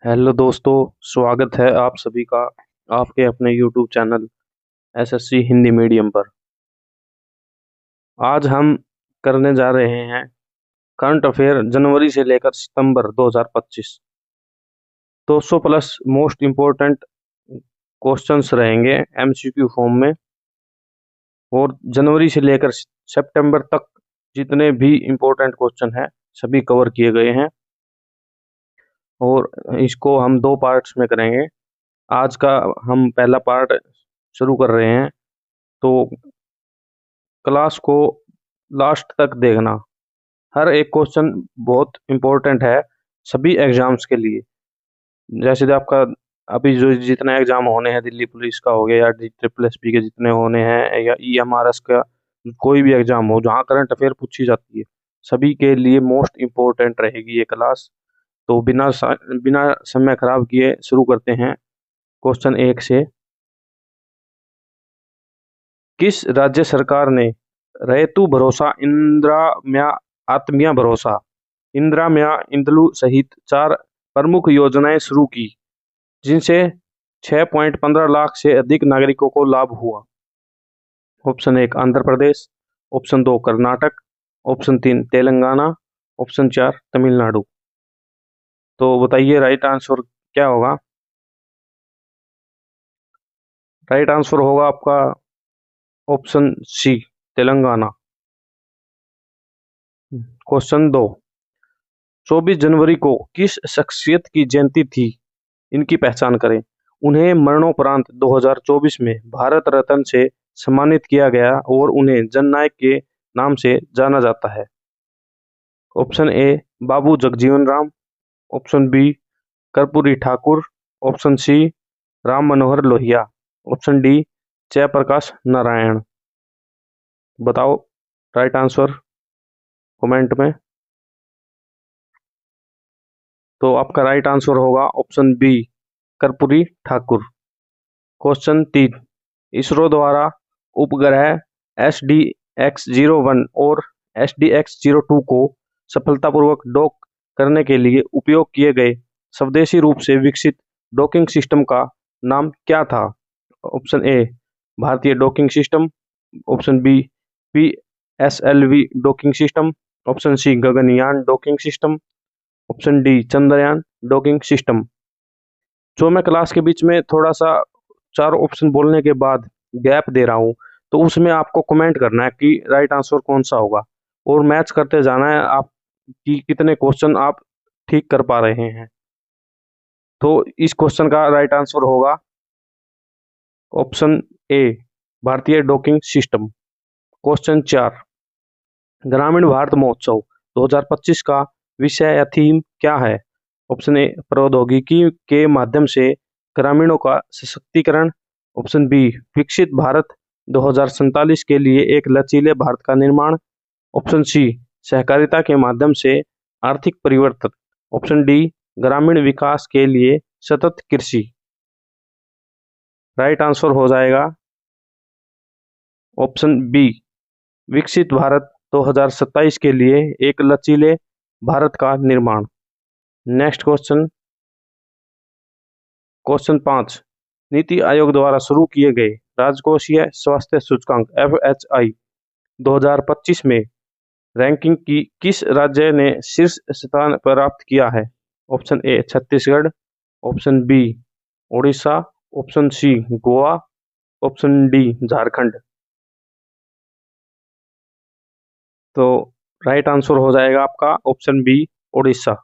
Hello दोस्तों। स्वागत है आप सभी का आपके अपने YouTube channel SSC Hindi medium पर। आज हम करने जा रहे हैं करंट अफेयर जनवरी से लेकर सितंबर 2025। 200 प्लस मोस्ट इम्पोर्टेंट क्वेश्चंस रहेंगे एमसीक्यू फॉर्म में, और जनवरी से लेकर सितंबर तक जितने भी इम्पोर्टेंट क्वेश्चन हैं सभी कवर किए गए हैं, और इसको हम दो पार्ट्स में करेंगे। आज का हम पहला पार्ट शुरू कर रहे हैं, तो क्लास को लास्ट तक देखना। हर एक क्वेश्चन बहुत इम्पोर्टेंट है सभी एग्जाम्स के लिए। जैसे कि आपका अभी जो जितना एग्जाम होने हैं, दिल्ली पुलिस का हो गया या DSSS के जितने होने हैं, या EMRS का कोई भी एग्जाम हो जहाँ करंट अफेयर पूछी जाती है, सभी के लिए मोस्ट इम्पोर्टेंट रहेगी ये क्लास। तो बिना समय खराब किए शुरू करते हैं क्वेश्चन एक से। किस राज्य सरकार ने रैतु भरोसा, इंदिरा आत्मीय भरोसा, इंदिरा म्या इंदलू सहित 4 प्रमुख योजनाएं शुरू की, जिनसे 6.15 लाख से अधिक नागरिकों को लाभ हुआ? Option 1 Andhra Pradesh, option 2 Karnataka, option 3 Telangana, option 4 Tamil Nadu. तो बताइए राइट आंसर क्या होगा? राइट आंसर होगा आपका ऑप्शन सी, तेलंगाना। क्वेश्चन 2, 24 जनवरी को किस शख्सियत की जयंती थी? इनकी पहचान करें। उन्हें मरणोपरांत 2024 में भारत रत्न से सम्मानित किया गया और उन्हें जननायक के नाम से जाना जाता है। Option A Babu Jagjivan Ram, option B Karpoori Thakur, option C Ram Manohar Lohia, option D Jayaprakash Narayan. बताओ राइट आंसर कमेंट में। तो आपका राइट आंसर होगा option B Karpoori Thakur. Question 3, ISRO द्वारा उपग्रह SDX-01 और SDX-02 को सफलतापूर्वक डॉक करने के लिए उपयोग किए गए स्वदेशी रूप से विकसित डॉकिंग सिस्टम का नाम क्या था? ऑप्शन ए भारतीय docking system, option B PSLV docking system, option C Gaganyaan docking system, option D Chandrayaan docking system. जो मैं क्लास के बीच में थोड़ा सा चार ऑप्शन बोलने के बाद गैप दे रहा हूँ, तो उसमें आपको कमेंट करना है कि राइट आंसर कौन सा होगा, और मैच करते जाना है आप कि कितने क्वेश्चन आप ठीक कर पा रहे हैं। तो इस क्वेश्चन का राइट आंसर होगा ऑप्शन ए भारतीय डॉकिंग सिस्टम। क्वेश्चन 4, ग्रामीण भारत महोत्सव 2025 का विषय या थीम क्या है? ऑप्शन ए प्रौद्योगिकी के माध्यम से ग्रामीणों का सशक्तिकरण, ऑप्शन बी विकसित भारत 2047 के लिए एक लचीले भारत का निर्माण, ऑप्शन सी सहकारिता के माध्यम से आर्थिक परिवर्तन, ऑप्शन डी ग्रामीण विकास के लिए सतत कृषि। राइट आंसर हो जाएगा ऑप्शन बी विकसित भारत 2027 के लिए एक लचीले भारत का निर्माण। Next question, question 5, NITI Aayog द्वारा शुरू किए गए राजकोषीय स्वास्थ्य सूचकांक FHI 2025 में रैंकिंग की किस राज्य ने शीर्ष स्थान प्राप्त किया है? Option A Chhattisgarh, option B Orissa, option C Goa, option D Jharkhand. तो राइट आंसर हो जाएगा आपका option B Orissa.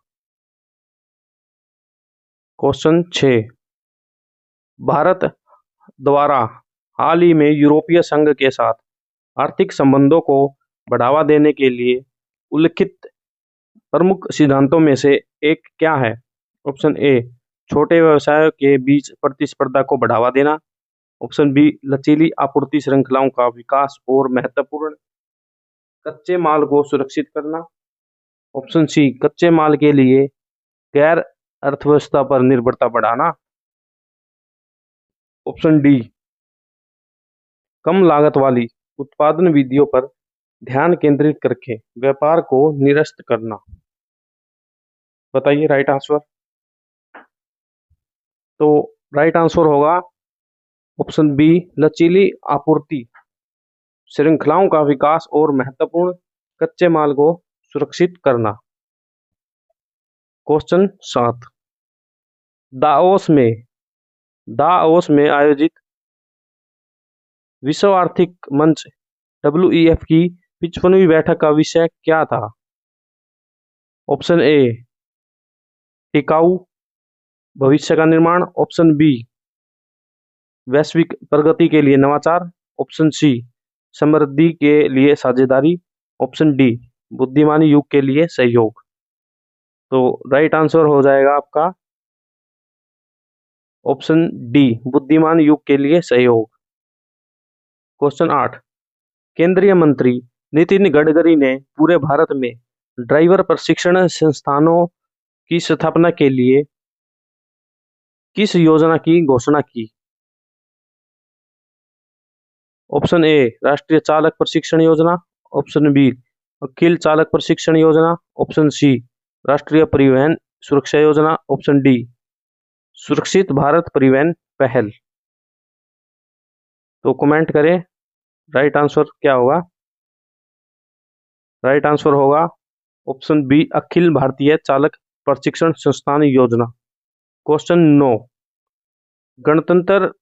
Question 6, Bharat द्वारा हाल ही में यूरोपीय संघ के साथ आर्थिक संबंधों को बढ़ावा देने के लिए उल्लिखित प्रमुख सिद्धांतों में से एक क्या है? ऑप्शन ए छोटे व्यवसायों के बीच प्रतिस्पर्धा को बढ़ावा देना, ऑप्शन बी लचीली आपूर्ति श्रृंखलाओं का विकास और महत्वपूर्ण कच्चे माल को सुरक्षित करना, ऑप्शन सी कच्चे माल के लिए गैर अर्थव्यवस्था पर निर्भरता बढ़ाना, ऑप्शन डी कम लागत वाली उत्पादन विधियों पर ध्यान केंद्रित करके व्यापार को निरस्त करना। बताइए राइट आंसर। तो राइट आंसर होगा ऑप्शन बी, लचीली आपूर्ति श्रृंखलाओं का विकास और महत्वपूर्ण कच्चे माल को सुरक्षित करना। क्वेश्चन 7, दाओस में दाओस में आयोजित विश्व आर्थिक मंच WEF की 55वीं बैठक का विषय क्या था? ऑप्शन ए, टिकाऊ भविष्य का निर्माण। ऑप्शन बी, वैश्विक प्रगति के लिए नवाचार। ऑप्शन सी, समृद्धि के लिए साझेदारी। ऑप्शन डी, बुद्धिमानी युग के लिए सहयोग। तो राइट आंसर हो जाएगा आपका ऑप्शन डी, बुद्धिमान युग के लिए सहयोग। क्वेश्चन 8, केंद्रीय मंत्री नितिन गडकरी ने पूरे भारत में ड्राइवर प्रशिक्षण संस्थानों की स्थापना के लिए किस योजना की घोषणा की? ऑप्शन ए, राष्ट्रीय चालक प्रशिक्षण योजना। ऑप्शन बी, अखिल चालक प्रशिक्षण योजना। ऑप्शन सी, राष्ट्रीय परिवहन सुरक्षा योजना। ऑप्शन डी, सुरक्षित भारत परिवहन पहल। तो कमेंट करें राइट आंसर क्या होगा। राइट आंसर होगा ऑप्शन बी, अखिल भारतीय चालक प्रशिक्षण संस्थान योजना। क्वेश्चन 9, गणतंत्र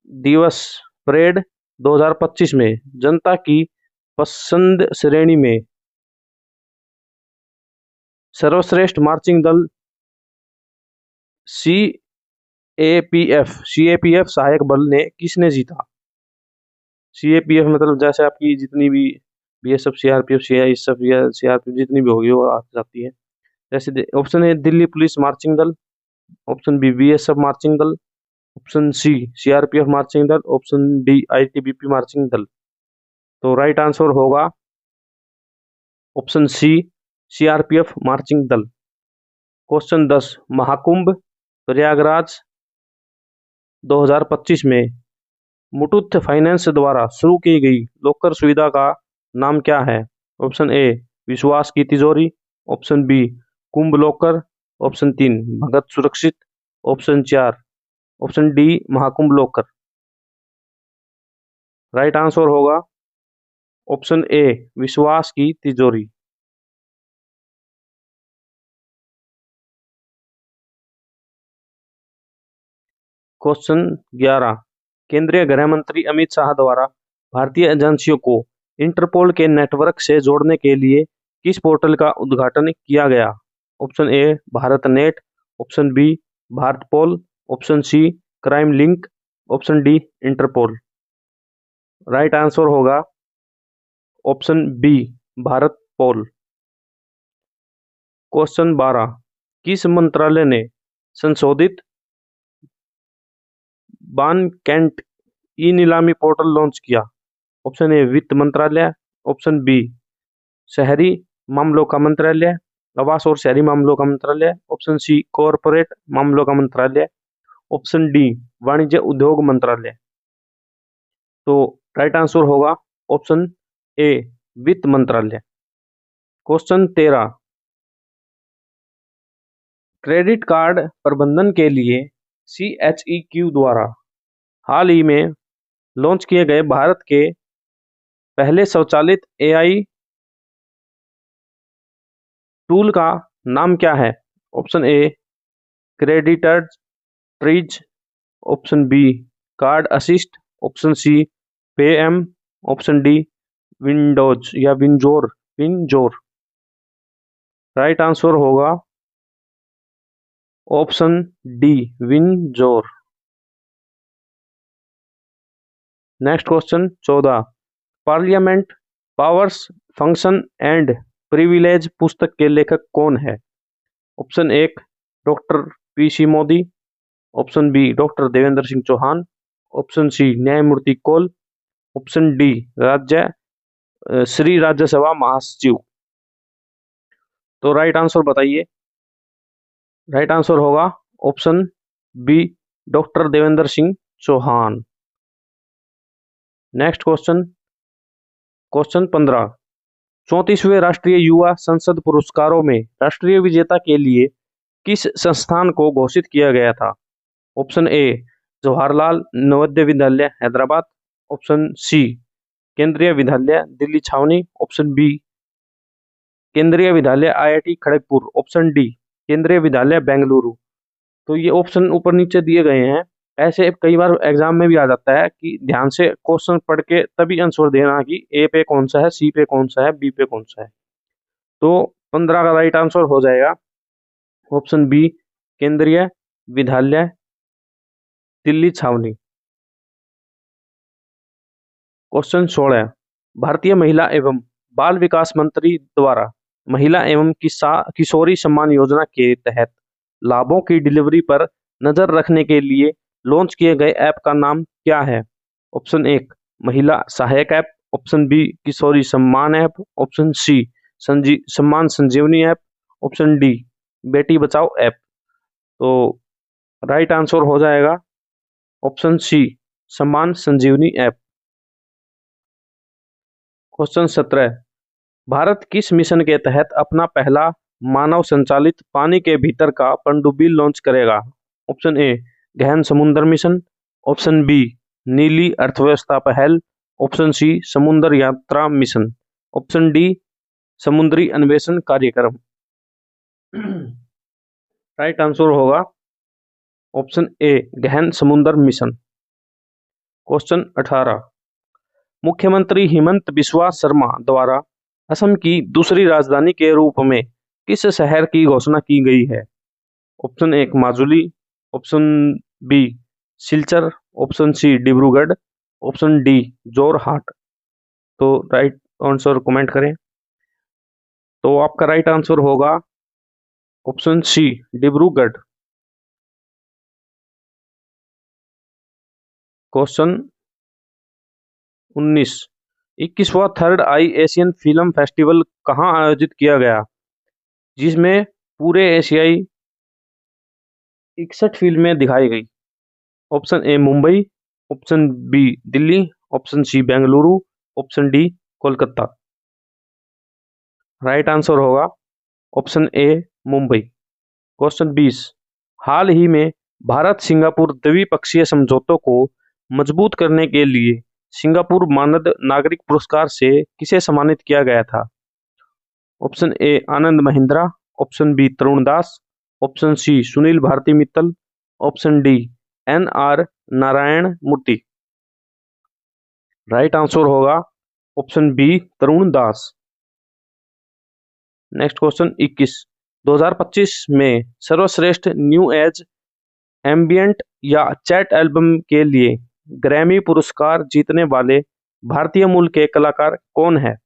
दिवस परेड 2025 में जनता की पसंद श्रेणी में सर्वश्रेष्ठ मार्चिंग दल सीएपीएफ सहायक बल ने किसने जीता? सीएपीएफ मतलब जैसे आपकी जितनी भी बीएसएफ, सीआरपीएफ, सीआरपीएफ जितनी भी होगी वो आ जाती है। जैसे option A, Delhi police marching दल। ऑप्शन बी, बीएसएफ मार्चिंग दल। ऑप्शन सी, सीआरपीएफ मार्चिंग दल। ऑप्शन डी, आईटीबीपी मार्चिंग दल। तो राइट आंसर होगा ऑप्शन सी, सीआरपीएफ मार्चिंग दल। क्वेश्चन 10, महाकुंभ प्रयागराज 2025 में मुथूट फाइनेंस द्वारा शुरू की गई लॉकर सुविधा का नाम क्या है? ऑप्शन ए, विश्वास की तिजोरी। ऑप्शन बी, कुंभ लॉकर। ऑप्शन 3, भगत सुरक्षित। Option 4, option D, Mahakumbh locker. Right answer होगा ऑप्शन ए, विश्वास की तिजोरी। क्वेश्चन 11, केंद्रीय गृह मंत्री अमित शाह द्वारा भारतीय एजेंसियों को इंटरपोल के नेटवर्क से जोड़ने के लिए किस पोर्टल का उद्घाटन किया गया? Option A, Bharat net. Option B, Bharatpol. Option C, crime link. Option D, Interpol. Right answer होगा option B, Bharatpol. Question 12, किस मंत्रालय ने संशोधित बानकेंट ई नीलामी पोर्टल लॉन्च किया? ऑप्शन ए, वित्त मंत्रालय। ऑप्शन बी, शहरी मामलों का मंत्रालय, आवास और शहरी मामलों का मंत्रालय। ऑप्शन सी, कॉरपोरेट मामलों का मंत्रालय। ऑप्शन डी, वाणिज्य उद्योग मंत्रालय। तो राइट आंसर होगा ऑप्शन ए, वित्त मंत्रालय। क्वेश्चन 13, क्रेडिट कार्ड प्रबंधन के लिए CHEQ द्वारा हाल ही में लॉन्च किए गए भारत के पहले स्वचालित AI टूल का नाम क्या है? Option A, creditor trees. Option B, card assist. Option C, पेएम। ऑप्शन डी, विंडोज या विंजोर। राइट आंसर होगा ऑप्शन डी, विंजोर। Next question 14, parliament powers function and privilege पुस्तक के लेखक कौन है? Option 1, doctor PC Modi. Option B, doctor Devendra Singh Chauhan. Option C, न्यायमूर्ति कौल। ऑप्शन डी, श्री राज्यसभा महासचिव। तो राइट आंसर बताइए। राइट आंसर होगा option B, doctor Devendra Singh Chauhan. Next question 15, 34वें राष्ट्रीय युवा संसद पुरस्कारों में राष्ट्रीय विजेता के लिए किस संस्थान को घोषित किया गया था? ऑप्शन ए जवाहरलाल नवोदय विद्यालय हैदराबाद, ऑप्शन सी केंद्रीय विद्यालय दिल्ली छावनी, ऑप्शन बी केंद्रीय विद्यालय आईआईटी खड़गपुर, ऑप्शन डी केंद्रीय विद्यालय बेंगलुरु। तो ये ऑप्शन ऊपर नीचे दिए गए हैं। ऐसे कई बार एग्जाम में भी आ जाता है कि ध्यान से क्वेश्चन पढ़ के तभी आंसर देना कि ए पे कौन सा है, सी पे कौन सा है, बी पे कौन सा है। तो 15 का राइट आंसर हो जाएगा ऑप्शन बी केंद्रीय विद्यालय दिल्ली छावनी। क्वेश्चन 16 भारतीय महिला एवं बाल विकास मंत्री द्वारा महिला एवं किशोरी सम्मान योजना के तहत लाभों की डिलीवरी पर नजर रखने के लिए लॉन्च किए गए ऐप का नाम क्या है? ऑप्शन एक महिला सहायक ऐप, ऑप्शन बी किशोरी सम्मान ऐप, ऑप्शन सी सम्मान संजीवनी app, option D Beti Bachao app. तो राइट आंसर हो जाएगा ऑप्शन सी सम्मान संजीवनी ऐप। क्वेश्चन 17 भारत किस मिशन के तहत अपना पहला मानव संचालित पानी के भीतर का पनडुब्बी लॉन्च करेगा? ऑप्शन ए गहन समुद्र मिशन, ऑप्शन बी नीली अर्थव्यवस्था पहल, ऑप्शन सी समुद्र यात्रा मिशन, ऑप्शन डी समुद्री अन्वेषण कार्यक्रम। राइट आंसर होगा ऑप्शन ए गहन समुद्र मिशन। क्वेश्चन 18 मुख्यमंत्री हिमंत बिस्वा शर्मा द्वारा असम की दूसरी राजधानी के रूप में किस शहर की घोषणा की गई है? ऑप्शन एक Majuli, option B Silchar, option C Dibrugarh, option D Jorhat. तो राइट आंसर कमेंट करें। तो आपका राइट आंसर होगा ऑप्शन सी डिब्रूगढ़। क्वेश्चन 19 21वां third I Asian film festival कहाँ आयोजित किया गया, जिसमें पूरे एशियाई 61 फिल्में दिखाई गई? Option A Mumbai, option B Delhi, option C Bengaluru, option D Kolkata. Right answer होगा ऑप्शन ए मुंबई। क्वेश्चन 20 हाल ही में भारत सिंगापुर द्विपक्षीय समझौतों को मजबूत करने के लिए सिंगापुर मानद नागरिक पुरस्कार से किसे सम्मानित किया गया था? Option A Anand Mahindra, option B Tarun Das, option C Sunil Bharti Mittal, option D N R Narayana Murthy. Right answer होगा option B Tarun Das. Next question 21 2025 में सर्वश्रेष्ठ न्यू एज एम्बियंट या चैट एल्बम के लिए ग्रैमी पुरस्कार जीतने वाले भारतीय मूल के कलाकार कौन है?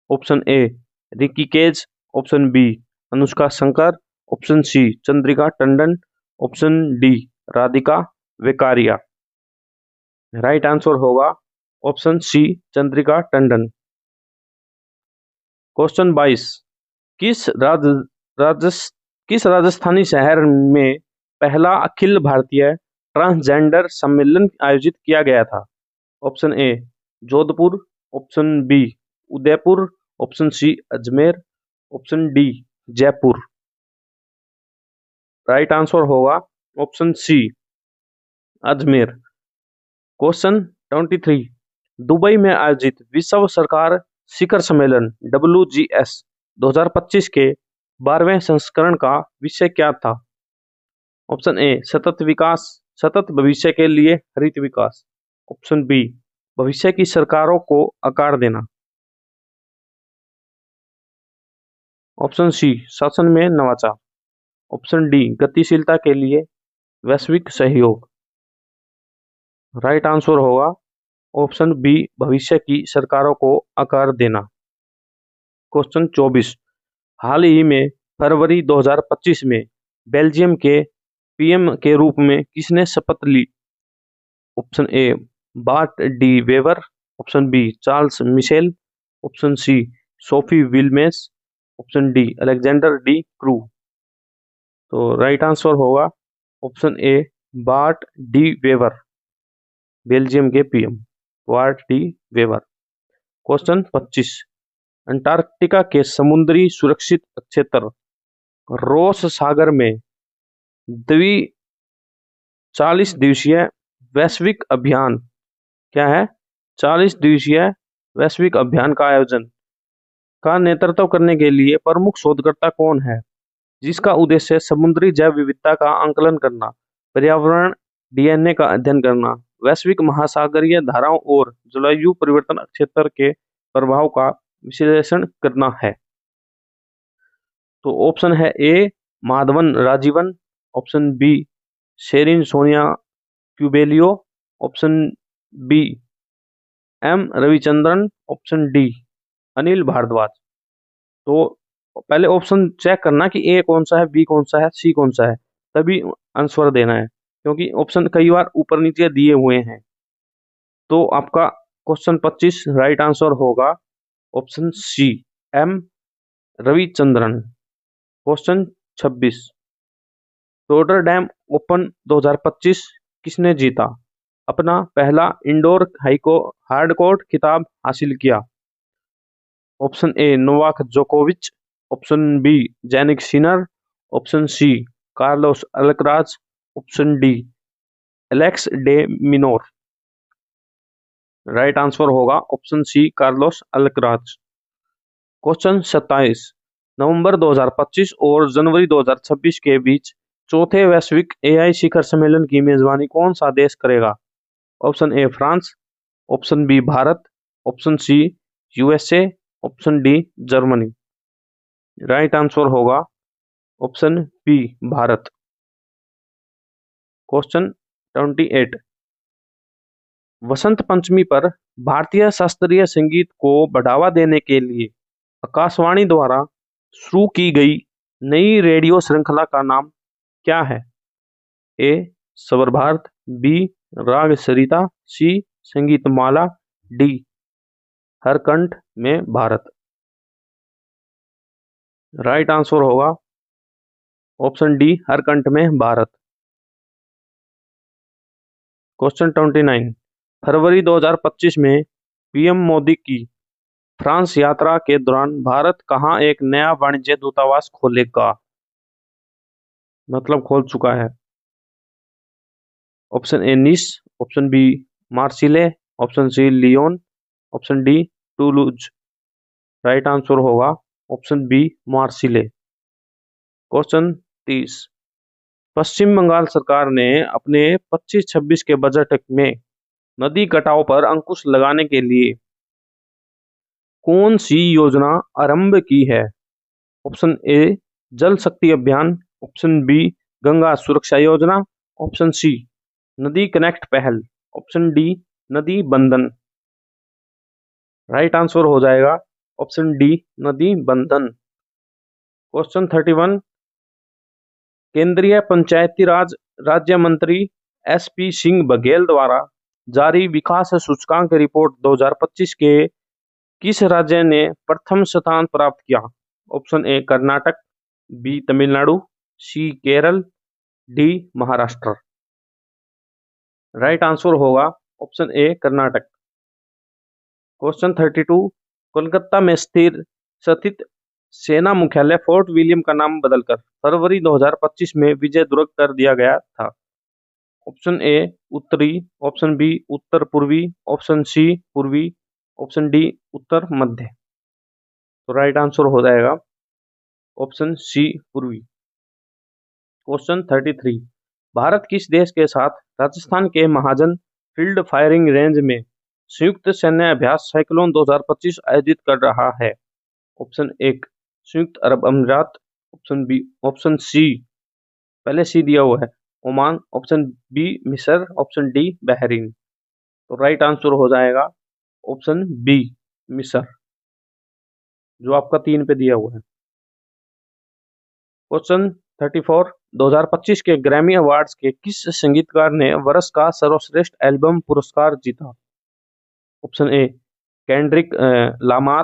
Option A Ricky Kej, option B Anushka Shankar, option C Chandrika Tandon, option D Radhika Vekaria. Right answer होगा option C Chandrika Tandon. Question 22 किस राजस्थानी शहर में पहला अखिल भारतीय ट्रांसजेंडर सम्मेलन आयोजित किया गया था? Option A Jodhpur, option B Udaipur, option C Ajmer, option D Jaipur. Right answer होगा option C Ajmer. Question 23 Dubai में आयोजित विश्व सरकार शिखर सम्मेलन WGS 2025 के 12वें संस्करण का विषय क्या था? ऑप्शन ए सतत विकास, सतत भविष्य के लिए हरित विकास, ऑप्शन बी भविष्य की सरकारों को आकार देना, ऑप्शन सी शासन में नवाचार, ऑप्शन डी गतिशीलता के लिए वैश्विक सहयोग। राइट आंसर होगा ऑप्शन बी भविष्य की सरकारों को आकार देना। क्वेश्चन 24 हाल ही में फरवरी 2025 में बेल्जियम के पीएम के रूप में किसने शपथ ली? Option A Bart De Wever, option B Charles Michel, option C Sophie Wilmes, option D Alexander De Croo. तो राइट आंसर होगा option A Bart De Wever, Belgium के PM Bart De Wever. Question 25 Antarctica के समुद्री सुरक्षित क्षेत्र Ross सागर में द्वि 40 दिवसीय वैश्विक अभियान क्या है? 40 दिवसीय वैश्विक अभियान का आयोजन का नेतृत्व करने के लिए प्रमुख शोधकर्ता कौन है? जिसका उद्देश्य समुद्री जैव विविधता का आंकलन करना, पर्यावरण डीएनए का अध्ययन करना, वैश्विक महासागरीय धाराओं और जलवायु परिवर्तन क्षेत्र के प्रभाव का विश्लेषण करना है। तो ऑप्शन है A Madhavan Rajeevan, option B Sherin Sonia Cubelio, option B M Ravichandran, option D Anil Bhardwaj. तो पहले ऑप्शन चेक करना कि ए कौन सा है, बी कौन सा है, सी कौन सा है, तभी आंसर देना है, क्योंकि ऑप्शन कई बार ऊपर नीचे दिए हुए हैं। तो आपका क्वेश्चन 25 राइट आंसर होगा option C M Ravichandran. Question 26 Rotterdam open 2025 किसने जीता? अपना पहला इंडोर हार्डकोर्ट खिताब हासिल किया। ऑप्शन ए नोवाक जोकोविच, option B Jannik Sinner, option C Carlos Alcaraz, option D Alex de Minaur. Right answer होगा option C Carlos Alcaraz. Question 27 नवंबर 2025 और जनवरी 2026 के बीच चौथे वैश्विक एआई शिखर सम्मेलन की मेजबानी कौन सा देश करेगा? Option A France, option B Bharat, option C USA, option D Germany. Right answer होगा option B Bharat. Question 28 Vasant Panchami पर भारतीय शास्त्रीय संगीत को बढ़ावा देने के लिए आकाशवाणी द्वारा शुरू की गई नई रेडियो श्रृंखला का नाम क्या है? ए स्वर भारत, बी राग सरिता, सी संगीतमाला, डी हर कंठ में भारत। राइट आंसर होगा ऑप्शन डी हर कंठ में भारत। क्वेश्चन 29 फरवरी 2025 में पीएम मोदी की फ्रांस यात्रा के दौरान भारत कहां एक नया वाणिज्य दूतावास खोलेगा? मतलब खोल चुका है। Option A Nice, option B Marseille, option C Lyon, option D Toulouse. Right answer होगा option B Marseille. Question 30 Pashchim Bangal सरकार ने अपने 25-26 के बजट में नदी कटाव पर अंकुश लगाने के लिए कौन सी योजना आरंभ की है? ऑप्शन ए जल शक्ति अभियान, ऑप्शन बी गंगा सुरक्षा योजना, ऑप्शन सी नदी कनेक्ट पहल, ऑप्शन डी नदी बंधन। राइट आंसर हो जाएगा ऑप्शन डी नदी बंधन। क्वेश्चन 31 केंद्रीय पंचायती राज राज्य मंत्री एसपी सिंह बघेल द्वारा जारी विकास सूचकांक रिपोर्ट 2025 के किस राज्य ने प्रथम स्थान प्राप्त किया? Option A Karnataka, B Tamil Nadu, C Kerala, D Maharashtra. Right answer होगा option A Karnataka. Question 32 Kolkata में स्थित सेना मुख्यालय फोर्ट विलियम का नाम बदलकर फरवरी 2025 में विजय दुर्ग कर दिया गया था। ऑप्शन ए उत्तरी, ऑप्शन बी उत्तर पूर्वी, ऑप्शन सी पूर्वी, ऑप्शन डी उत्तर मध्य। तो राइट आंसर हो जाएगा ऑप्शन सी पूर्वी। क्वेश्चन 33 भारत किस देश के साथ राजस्थान के महाजन फील्ड फायरिंग रेंज में संयुक्त सैन्य अभ्यास साइक्लोन 2025 आयोजित कर रहा है? ऑप्शन एक संयुक्त अरब अमीरात, ऑप्शन बी ऑप्शन सी पहले सी दिया हुआ है ओमान, ऑप्शन बी मिस्र, ऑप्शन डी बहरीन। तो राइट आंसर हो जाएगा ऑप्शन बी मिस्र, जो आपका 3 पे दिया हुआ है। क्वेश्चन 34 2025 के ग्रैमी अवार्ड्स के किस संगीतकार ने वर्ष का सर्वश्रेष्ठ एल्बम पुरस्कार जीता? Option A Kendrick Lamar,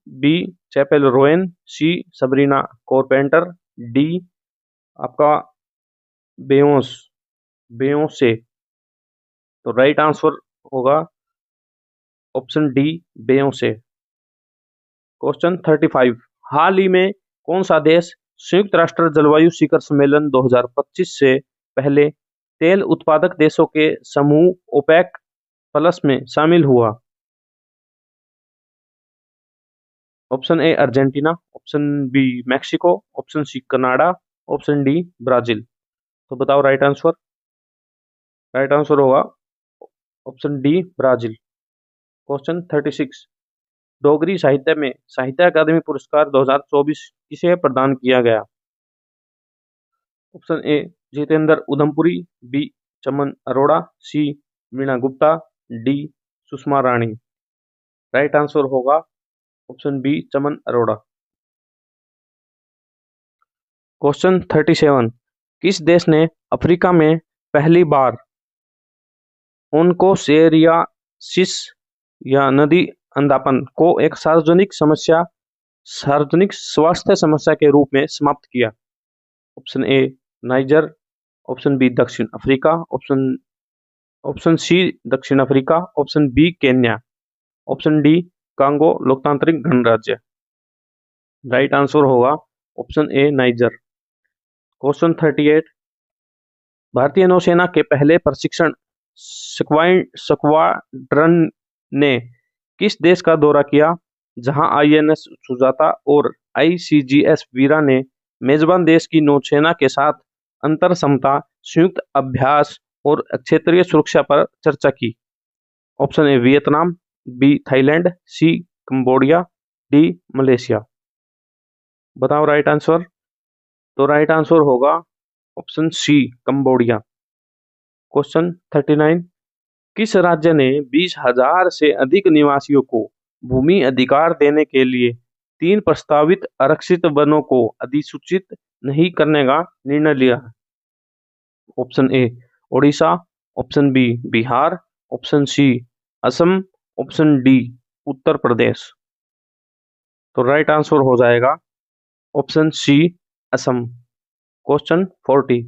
B Chappell Roan, C Sabrina Carpenter, D आपका बेयोंसे। तो राइट आंसर होगा ऑप्शन डी बेयोंसे। क्वेश्चन 35 हाल ही में कौन सा देश संयुक्त राष्ट्र जलवायु शिखर सम्मेलन 2025 से पहले तेल उत्पादक देशों के समूह ओपेक प्लस में शामिल हुआ? Option A Argentina, option B Mexico, option C Canada, option D Brazil. तो बताओ राइट आंसर। राइट आंसर होगा option D Brazil. Question 36, Dogri साहित्य में साहित्य अकादमी पुरस्कार 2024 किसे प्रदान किया गया? Option A Jitendra Udhampuri, B Chaman Arora, C Meena Gupta, D Sushma Rani. Right answer होगा option B Chaman Arora. Question 37, किस देश ने अफ्रीका में पहली बार ओन्कोसेरियासिस या नदी अंधापन को एक सार्वजनिक स्वास्थ्य समस्या के रूप में समाप्त किया? Option A Niger, option B दक्षिण अफ्रीका, ऑप्शन सी दक्षिण Africa, option B Kenya, option D Congo लोकतांत्रिक गणराज्य। राइट आंसर होगा ऑप्शन ए नाइजर। क्वेश्चन 38, भारतीय नौसेना के पहले प्रशिक्षण स्क्वाड्रन ने किस देश का दौरा किया, जहां आईएनएस सुजाता और आईसीजीएस वीरा ने मेजबान देश की नौसेना के साथ अंतर क्षमता संयुक्त अभ्यास और क्षेत्रीय सुरक्षा पर चर्चा की? Option A Vietnam, B Thailand, C Cambodia, D Malaysia. बताओ राइट आंसर। तो राइट आंसर होगा ऑप्शन सी कंबोडिया। क्वेश्चन 39, किस राज्य ने 20,000 से अधिक निवासियों को भूमि अधिकार देने के लिए 3 प्रस्तावित आरक्षित वनों को अधिसूचित नहीं करने का निर्णय लिया? Option A Odisha, option B Bihar, option C Assam, option D Uttar Pradesh. तो राइट आंसर हो जाएगा ऑप्शन सी असम। क्वेश्चन 40,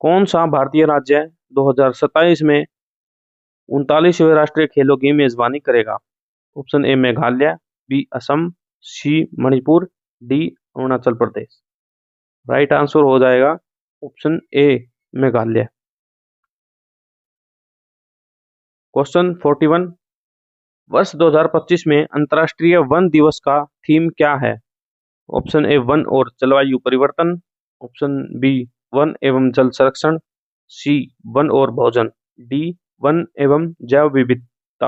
कौन सा भारतीय राज्य 2027 में 39वें राष्ट्रीय खेलों की मेजबानी करेगा? Option A Meghalaya, B Assam, C Manipur, D Arunachal Pradesh. Right answer हो जाएगा ऑप्शन ए मेघालय। क्वेश्चन 41, वर्ष 2025 में अंतर्राष्ट्रीय वन दिवस का थीम क्या है? ऑप्शन ए वन और जलवायु परिवर्तन, ऑप्शन बी वन एवं जल संरक्षण, सी वन और भोजन, डी वन एवं जैव विविधता।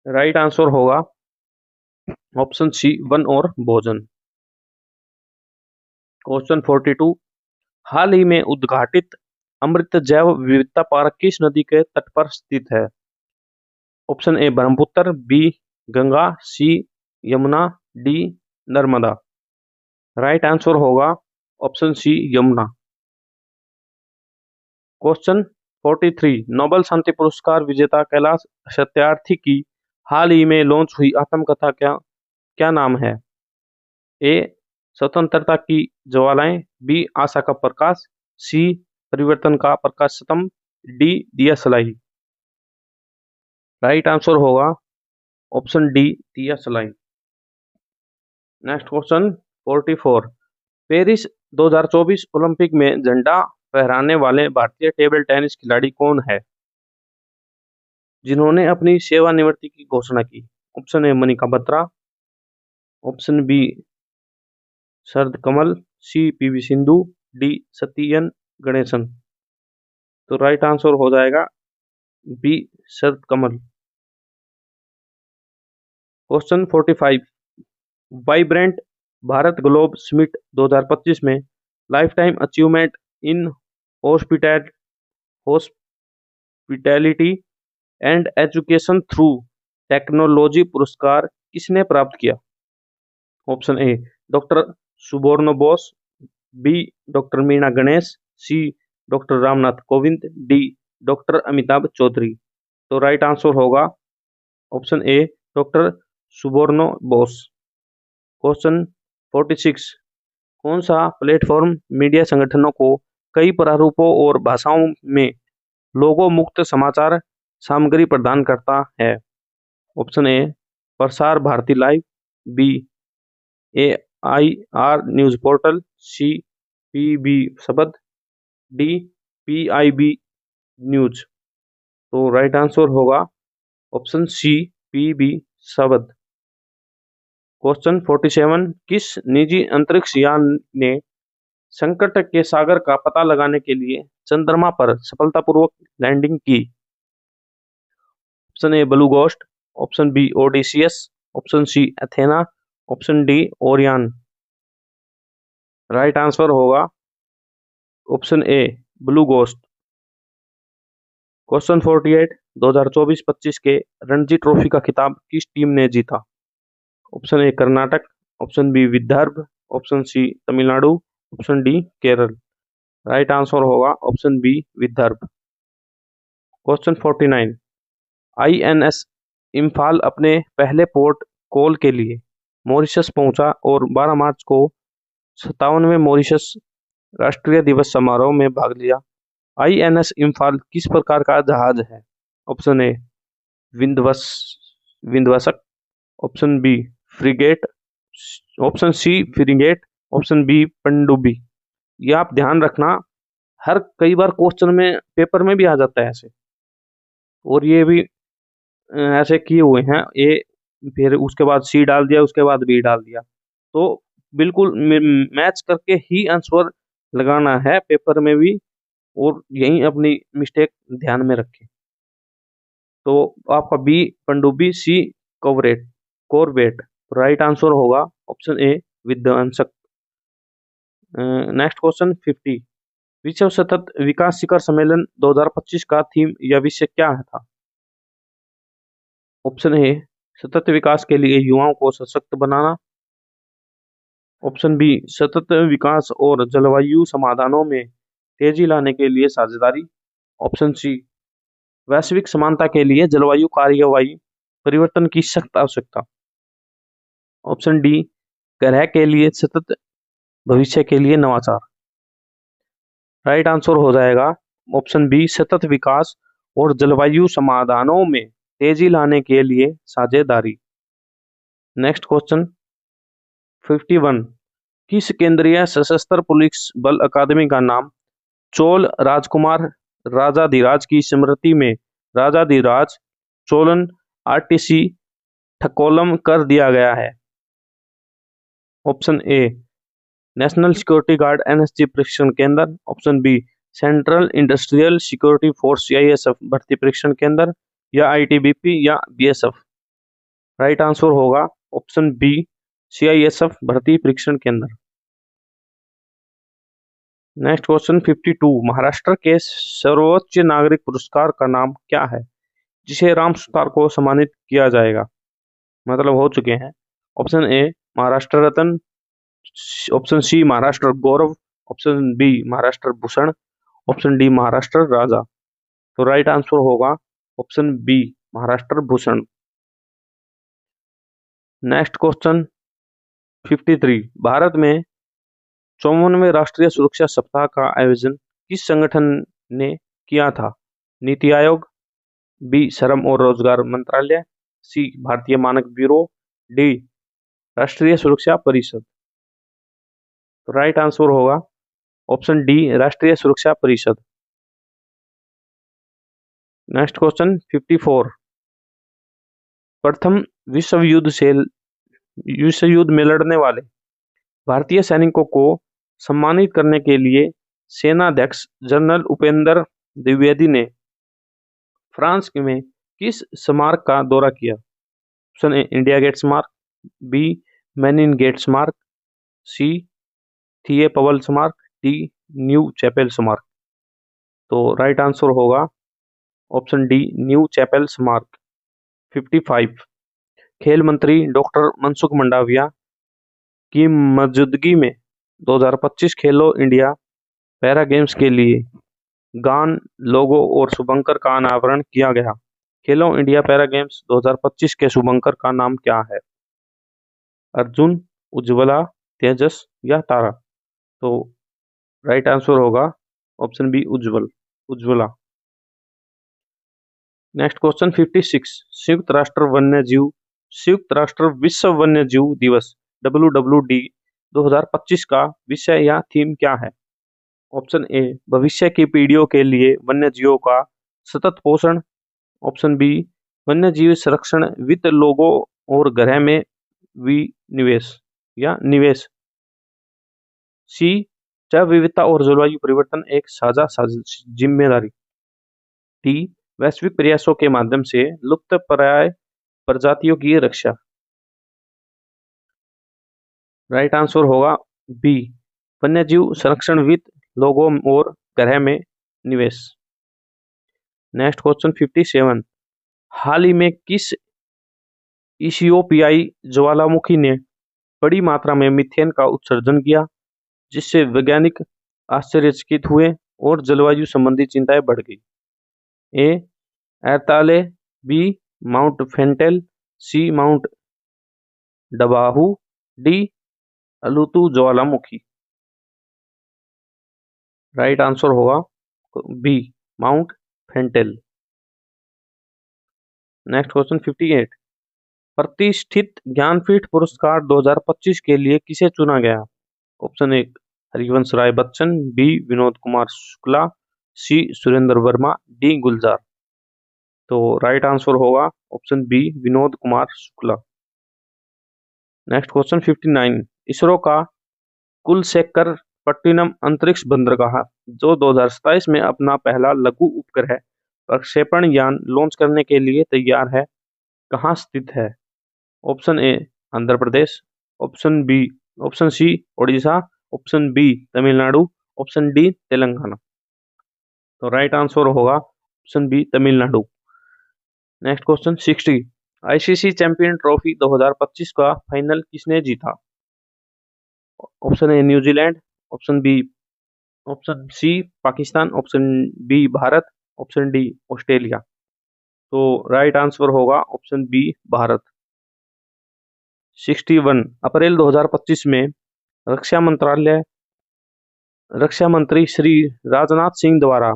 राइट आंसर होगा ऑप्शन सी वन और भोजन। क्वेश्चन 42, हाल ही में उद्घाटित अमृत जैव विविधता पार्क किस नदी के तट पर स्थित है? Option A Brahmaputra, B Ganga, C Yamuna, D Narmada. Right answer होगा option C Yamuna. Question 43, Nobel शांति पुरस्कार विजेता कैलाश सत्यार्थी की हाल ही में लॉन्च हुई आत्मकथा क्या नाम है? ए स्वतंत्रता की ज्वालाएं, बी आशा का प्रकाश, सी परिवर्तन का प्रकाश स्तंभ, डी दिया सलाई। राइट आंसर होगा ऑप्शन डी दिया सलाई। नेक्स्ट क्वेश्चन 44, पेरिस 2024 ओलंपिक में झंडा फहराने वाले भारतीय टेबल टेनिस खिलाड़ी कौन है, जिन्होंने अपनी सेवानिवृत्ति की घोषणा की? Option A Manika Batra, option B Sharad Kamal, C PV Sindhu, D Sathiyan Ganeshan. तो राइट आंसर हो जाएगा B Sharad Kamal. Question 45, vibrant Bharat globe summit 2025 में life time achievement in hospitality and education through technology पुरस्कार किसने प्राप्त किया? Option A doctor Suborno Bose, B doctor Meena Ganesh, C doctor Ramnath Kovind, D doctor Amitabh Chaudhary. तो right answer होगा option A doctor Suborno Bose. Question 46, कौन सा प्लेटफॉर्म मीडिया संगठनों को कई प्रारूपों और भाषाओं में लोगो मुक्त समाचार सामग्री प्रदान करता है? Option A Prasar Bharati live, B AIR news portal, C PB Shabd, D PIB news. तो राइट आंसर होगा option C PB Shabd. Question 47, किस निजी अंतरिक्ष यान ने संकट के सागर का पता लगाने के लिए चंद्रमा पर सफलतापूर्वक लैंडिंग की? Option A blue ghost, option B Odysseus, option C Athena, option D Orion. Right answer होगा option A blue ghost. Question 48, 2024-25 के रणजी ट्रॉफी का खिताब किस टीम ने जीता? Option A Karnataka, option B Vidarbha, option C Tamil Nadu, option D Kerala. Right answer होगा option B Vidarbha. Question 49, INS Imphal अपने पहले पोर्ट कॉल के लिए मॉरिशस पहुंचा और 12 मार्च को 57वें मॉरिशस राष्ट्रीय दिवस समारोह में भाग लिया। INS इम्फाल किस प्रकार का जहाज है? ऑप्शन ए विध्वंसक, option B frigate, option C frigate, option B पनडुब्बी। ये आप ध्यान रखना, हर कई बार क्वेश्चन में पेपर में भी आ जाता है ऐसे, और ये भी ऐसे किए हुए हैं। ए फिर उसके बाद सी डाल दिया, उसके बाद बी डाल दिया। तो बिल्कुल मैच करके ही आंसर लगाना है पेपर में भी, और यही अपनी मिस्टेक ध्यान में रखें। तो आपका बी पनडुब्बी, सी कॉरवेट। राइट आंसर होगा ऑप्शन ए विध्वंसक। नेक्स्ट क्वेश्चन 50, विश्व सतत विकास शिखर सम्मेलन 2025 का थीम या विषय क्या था? ऑप्शन ए सतत विकास के लिए युवाओं को सशक्त बनाना, ऑप्शन बी सतत विकास और जलवायु समाधानों में तेजी लाने के लिए साझेदारी, ऑप्शन सी वैश्विक समानता के लिए जलवायु कार्यवाही परिवर्तन की सख्त आवश्यकता, ऑप्शन डी ग्रह के लिए सतत भविष्य के लिए नवाचार। राइट आंसर हो जाएगा ऑप्शन बी सतत विकास और जलवायु समाधानों में तेजी लाने के लिए साझेदारी। नेक्स्ट क्वेश्चन 51, किस केंद्रीय सशस्त्र पुलिस बल अकादमी का नाम चोल राजकुमार राजाधिराज की स्मृति में राजाधिराज चोलन RTC ठकोलम कर दिया गया है? Option A national security guard NSG प्रशिक्षण केंद्र, option B central industrial security force CISF भर्ती प्रशिक्षण केंद्र, या ITBP या BSF। राइट आंसर होगा ऑप्शन बी CISF भर्ती प्रशिक्षण केंद्र। नेक्स्ट क्वेश्चन 52, महाराष्ट्र के सर्वोच्च नागरिक पुरस्कार का नाम क्या है जिसे राम सुतार को सम्मानित किया जाएगा? मतलब हो चुके हैं। Option A Maharashtra Ratna, option C Maharashtra Gaurav, option B Maharashtra Bhushan, option D Maharashtra Raja. तो राइट आंसर होगा option B Maharashtra Bhushan. Next question 53, Bharat में 54वें राष्ट्रीय सुरक्षा सप्ताह का आयोजन किस संगठन ने किया था? नीति आयोग, बी श्रम और रोजगार मंत्रालय, सी भारतीय मानक ब्यूरो, डी राष्ट्रीय सुरक्षा परिषद। तो राइट आंसर होगा ऑप्शन डी राष्ट्रीय सुरक्षा परिषद। नेक्स्ट क्वेश्चन 54, प्रथम विश्व युद्ध में लड़ने वाले भारतीय सैनिकों को सम्मानित करने के लिए सेनाध्यक्ष जनरल उपेंद्र द्विवेदी ने फ्रांस में किस स्मारक का दौरा किया? ऑप्शन ए इंडिया गेट स्मारक, बी मेनिन गेट स्मारक, सी थिए पवल स्मारक, डी न्यू चैपेल स्मारक। तो राइट आंसर होगा ऑप्शन डी न्यू चैपेल स्मारक। 55, खेल मंत्री डॉक्टर मनसुख मंडाविया की मौजूदगी में 2025 खेलो इंडिया पैरा गेम्स के लिए गान, लोगो और शुभंकर का अनावरण किया गया। खेलो इंडिया पैरा गेम्स 2025 के शुभंकर का नाम क्या है? अर्जुन, उज्ज्वला, तेजस या तारा। तो राइट आंसर होगा option B Ujjwala. Next question 56, संयुक्त राष्ट्र विश्व वन्य जीव दिवस WWD 2025 का विषय या थीम क्या है? ऑप्शन ए भविष्य की पीढ़ियों के लिए वन्य जीवों का सतत पोषण। ऑप्शन बी वन्य जीव संरक्षण वित्त लोगों और ग्रह में विनिवेश या निवेश। सी जैव विविधता और जलवायु परिवर्तन एक साझा जिम्मेदारी। डी वैश्विक प्रयासों के माध्यम से लुप्तप्राय प्रजातियों की रक्षा। राइट आंसर होगा बी वन्यजीव संरक्षण वित्त लोगों और ग्रह में निवेश। Next question 57। हाल ही में किस इथियोपियाई ज्वालामुखी ने बड़ी मात्रा में मीथेन का उत्सर्जन किया जिससे वैज्ञानिक आश्चर्यचकित हुए और जलवायु संबंधी चिंताएं बढ़ गई। A Erta Ale, B mount Fentale, C mount Dabbahu, D Alutu ज्वालामुखी। राइट आंसर होगा B mount Fentale. Next question 58। प्रतिष्ठित ज्ञानपीठ पुरस्कार 2025 के लिए किसे चुना गया? Option A Harivansh Rai Bachchan, B Vinod Kumar Shukla, C Surendra Verma, D Gulzar. तो राइट आंसर होगा option B Vinod Kumar Shukla. Next question 59। ISRO का कुलशेखर पट्टिनम अंतरिक्ष बंदरगाह जो 2027 में अपना पहला लघु उपग्रह प्रक्षेपण यान लॉन्च करने के लिए तैयार है, कहाँ स्थित है? Option A Andhra Pradesh, option C Odisha, option B Tamil Nadu, option D Telangana. तो राइट आंसर होगा option B Tamil Nadu. Next question 60। ICC champion trophy 2025 का फाइनल किसने जीता? Option A New Zealand, option C Pakistan, option B Bharat, option D Australia. तो राइट आंसर होगा ऑप्शन बी भारत। 61। अप्रैल 2025 में रक्षा मंत्री श्री राजनाथ सिंह द्वारा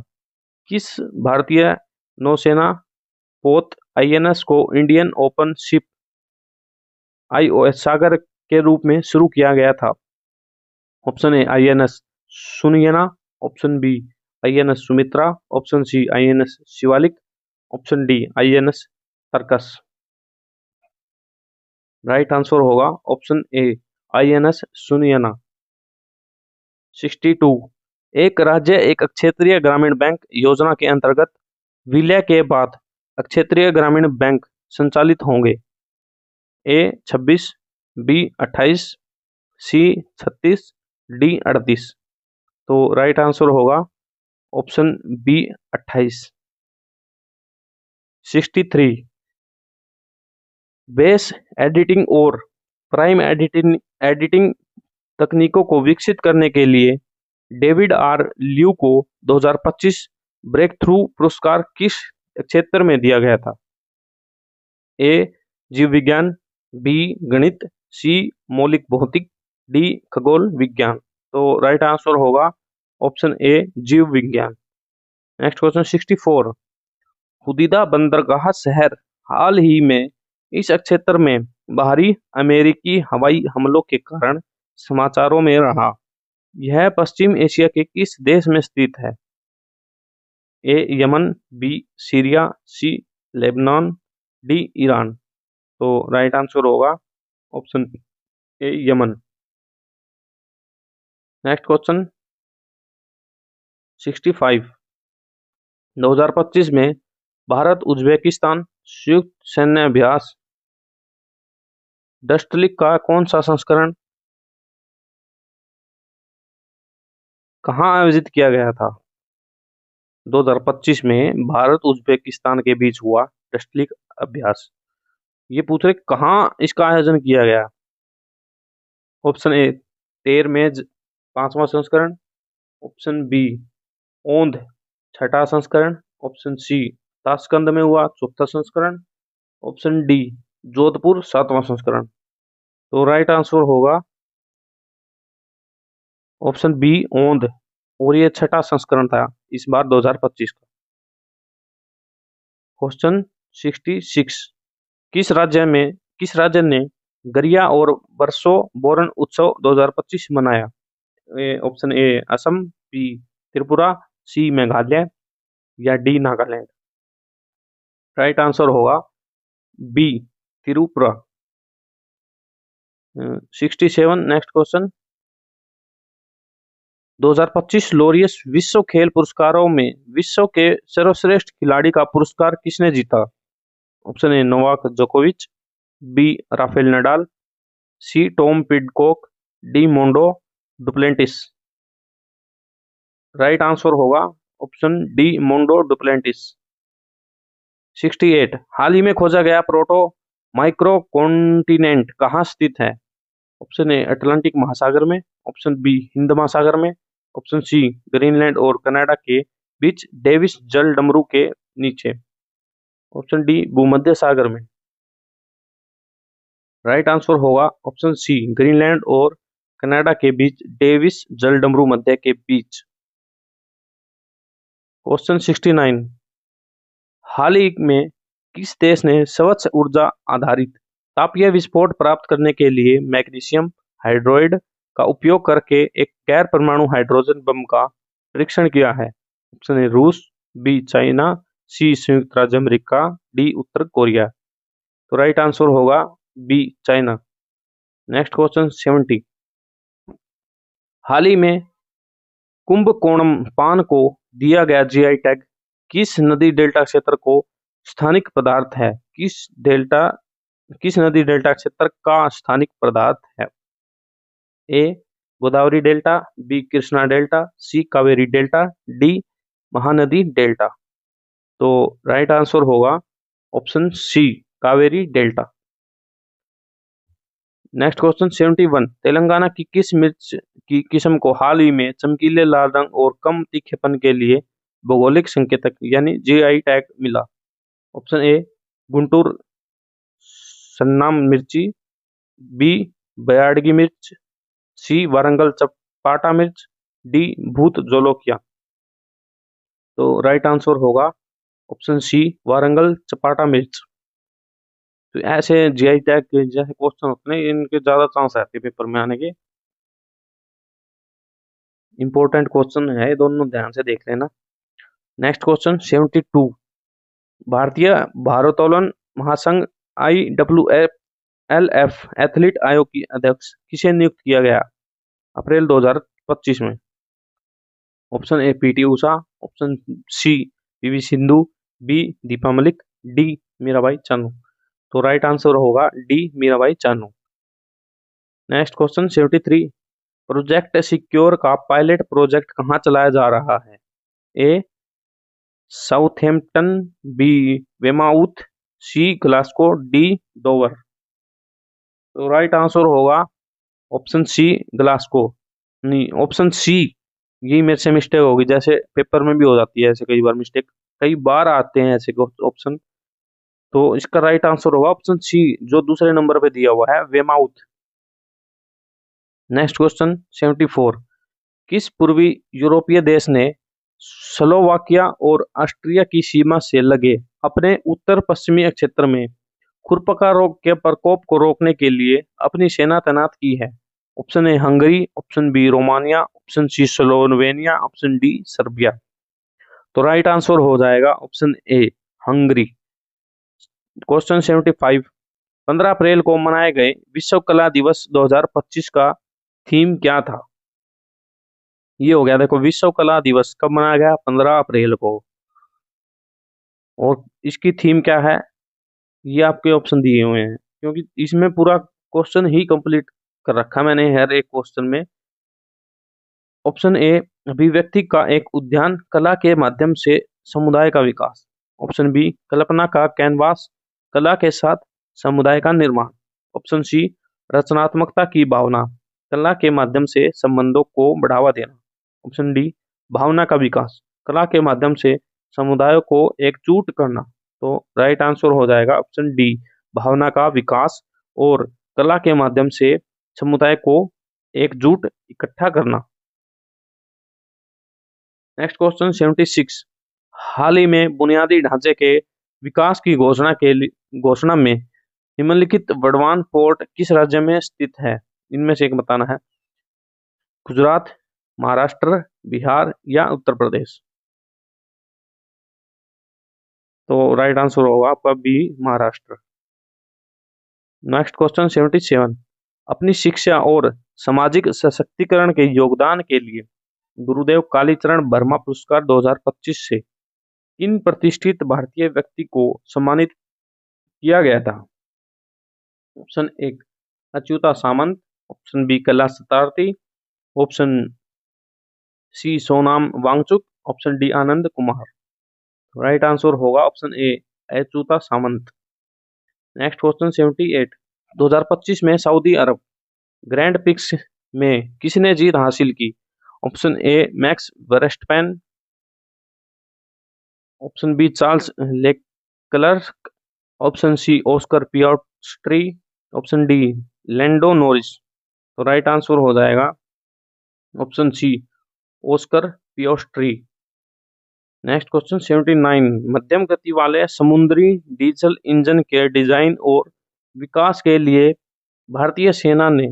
किस भारतीय नौसेना पोत आईएनएस को Indian open ship IOS Sagar के रूप में शुरू किया गया था? Option A INS Sunayna, option B INS Sumitra, option C INS Shivalik, option D INS Tarkash. Right answer होगा ऑप्शन ए आईएनएस सुनयना। 62। एक राज्य एक क्षेत्रीय ग्रामीण बैंक योजना के अंतर्गत विलय के बाद क्षेत्रीय ग्रामीण बैंक संचालित होंगे। ए 26, बी 28, सी 36, डी 38। तो राइट आंसर होगा ऑप्शन बी 28। 63। बेस एडिटिंग और प्राइम एडिटिंग तकनीकों को विकसित करने के लिए डेविड आर ल्यू को 2025 ब्रेक थ्रू पुरस्कार किस क्षेत्र में दिया गया था? ए जीव विज्ञान, बी गणित, सी मौलिक भौतिक, डी खगोल विज्ञान। तो राइट आंसर होगा ऑप्शन ए जीव विज्ञान। Next question 64। हुदीदा बंदरगाह शहर हाल ही में इस क्षेत्र में बाहरी अमेरिकी हवाई हमलों के कारण समाचारों में रहा। यह पश्चिम एशिया के किस देश में स्थित है? ए यमन, बी सीरिया, सी लेबनान, डी ईरान। तो राइट आंसर होगा ऑप्शन ए यमन। Next question 65। 2025 में भारत उज्बेकिस्तान संयुक्त सैन्य अभ्यास डस्टलिक का कौन सा संस्करण कहाँ आयोजित किया गया था? 2025 में भारत उज्बेकिस्तान के बीच हुआ डस्टलिक अभ्यास। ये पूछ रहे कहाँ इसका आयोजन किया गया? ऑप्शन ए तेरमेज 5वां संस्करण, ऑप्शन बी ओंध 6ठा संस्करण, ऑप्शन सी ताशकंद में हुआ 4था संस्करण, ऑप्शन डी जोधपुर 7वां संस्करण। तो राइट आंसर होगा ऑप्शन बी ओंध और ये 6ठा संस्करण था इस बार 2025 का। क्वेश्चन 66। किस राज्य ने गरिया और बरसो बोरन उत्सव 2025 मनाया? Option A Assam, B Tripura, C Meghalaya या डी नागालैंड। राइट आंसर होगा B Tripura. 67 next question. 2025 Laureus विश्व खेल पुरस्कारों में विश्व के सर्वश्रेष्ठ खिलाड़ी का पुरस्कार किसने जीता? ऑप्शन ए नोवाक जोकोविच, B Rafael Nadal, C Tom Pidcock, D Mondo Duplantis. Right answer होगा ऑप्शन डी मोंडो डुप्लेंटिस। 68 हाल ही में खोजा गया प्रोटो माइक्रो कॉन्टिनेंट कहाँ स्थित है? ऑप्शन ए अटलांटिक महासागर में, ऑप्शन बी हिंद महासागर में, ऑप्शन सी ग्रीनलैंड और कनाडा के बीच डेविस जल डमरू के नीचे, ऑप्शन डी भूमध्य सागर में। राइट आंसर होगा ऑप्शन सी ग्रीनलैंड और कनाडा के बीच डेविस जल डमरू मध्य के बीच। क्वेश्चन 69 हाल ही में किस देश ने स्वच्छ ऊर्जा आधारित तापीय विस्फोट प्राप्त करने के लिए मैग्नीशियम हाइड्रोइड का उपयोग करके एक गैर परमाणु हाइड्रोजन बम का परीक्षण किया है? ऑप्शन ए रूस, बी चाइना, सी संयुक्त राज्य अमेरिका, डी उत्तर कोरिया। तो राइट आंसर होगा बी चाइना। नेक्स्ट क्वेश्चन 70 हाल ही में कुंभकोणम पान को दिया गया जीआई टैग किस नदी डेल्टा क्षेत्र को स्थानिक पदार्थ है? किस नदी डेल्टा क्षेत्र का स्थानिक पदार्थ है? A Godavari delta, B Krishna delta, C Kaveri delta, D Mahanadi delta. तो राइट आंसर होगा option C Kaveri delta. Next question 71 Telangana की किस मिर्च की किस्म को हाल ही में चमकीले लाल रंग और कम तीखेपन के लिए भौगोलिक संकेतक यानी जीआई टैग मिला? ऑप्शन ए गुंटूर सन्नाम मिर्ची, बी बयाडगी मिर्च, सी वारंगल चपाटा मिर्च, डी भूत जोलोकिया। तो राइट आंसर होगा ऑप्शन सी वारंगल चपाटा मिर्च। तो ऐसे जीआई टैग के जैसे क्वेश्चन होते हैं इनके ज्यादा चांस रहते हैं पेपर में आने के। इंपॉर्टेंट क्वेश्चन है ये दोनों, ध्यान से देख लेना। नेक्स्ट क्वेश्चन 72 भारतीय भारोत्तोलन महासंघ IWLF एथलीट आयोग की अध्यक्ष किसे नियुक्त किया गया अप्रैल 2025 में? Option A PT Usha, option C PV Sindhu, B Deepa Malik, D Mirabai Chanu. तो राइट आंसर होगा D Mirabai Chanu. Next question 73 project secure का पायलट प्रोजेक्ट कहाँ चलाया जा रहा है? A Southampton, B Weymouth, C Glasgow, D Dover. तो राइट आंसर होगा ऑप्शन सी ग्लासगो। नहीं, ऑप्शन सी। ये मेरे से मिस्टेक होगी, जैसे पेपर में भी हो जाती है ऐसे कई बार मिस्टेक, कई बार आते हैं ऐसे ऑप्शन। तो इसका राइट आंसर होगा ऑप्शन सी जो दूसरे नंबर पे दिया हुआ है वेमाउथ। नेक्स्ट क्वेश्चन 74 किस पूर्वी यूरोपीय देश ने स्लोवाकिया और ऑस्ट्रिया की सीमा से लगे अपने उत्तर पश्चिमी क्षेत्र में खुरपका रोग के प्रकोप को रोकने के लिए अपनी सेना तैनात की है? Option A Hungary, option B Romania, option C Slovenia, option D Serbia. तो राइट आंसर हो जाएगा option A Hungary. Question 75 15 April को मनाए गए विश्व कला दिवस 2025 का थीम क्या था? ये हो गया, देखो विश्व कला दिवस कब मनाया गया? 15 अप्रैल को। और इसकी थीम क्या है ये आपके ऑप्शन दिए हुए हैं, क्योंकि इसमें पूरा क्वेश्चन ही कंप्लीट कर रखा मैंने हर एक क्वेश्चन में। ऑप्शन ए अभिव्यक्ति का एक उद्यान, कला के माध्यम से समुदाय का विकास। ऑप्शन बी कल्पना का कैनवास, कला के साथ समुदाय का निर्माण। ऑप्शन सी रचनात्मकता की भावना, कला के माध्यम से संबंधों को बढ़ावा देना। ऑप्शन डी भावना का विकास, कला के माध्यम से समुदायों को एकजुट करना। तो राइट आंसर हो जाएगा ऑप्शन डी भावना का विकास और कला के माध्यम से समुदाय को एकजुट इकट्ठा करना। नेक्स्ट क्वेश्चन 76 हाल ही में बुनियादी ढांचे के विकास की घोषणा में निम्नलिखित बड़वान पोर्ट किस राज्य में स्थित है? इनमें से एक बताना है। गुजरात, महाराष्ट्र, बिहार या उत्तर प्रदेश? तो राइट आंसर होगा आपका बी, महाराष्ट्र। Next question 77। अपनी शिक्षा और सामाजिक सशक्तिकरण के योगदान के लिए गुरुदेव कालीचरण वर्मा पुरस्कार 2025 से किन प्रतिष्ठित भारतीय व्यक्ति को सम्मानित किया गया था? ऑप्शन एक Achyuta Samanta, option B Kailash Satyarthi, option C Sonam Wangchuk, option D Anand Kumar. Right answer होगा option A Achyuta Samanta. Next question 78। 2025 में सऊदी अरब ग्रैंड पिक्स में किसने जीत हासिल की? Option A Max Verstappen, option B Charles Leclerc, option C Oscar Piastri, option D Lando Norris. तो right answer हो जाएगा option C Oscar Piastri. Next question 79। मध्यम गति वाले समुद्री डीजल इंजन के डिजाइन और विकास के लिए भारतीय सेना ने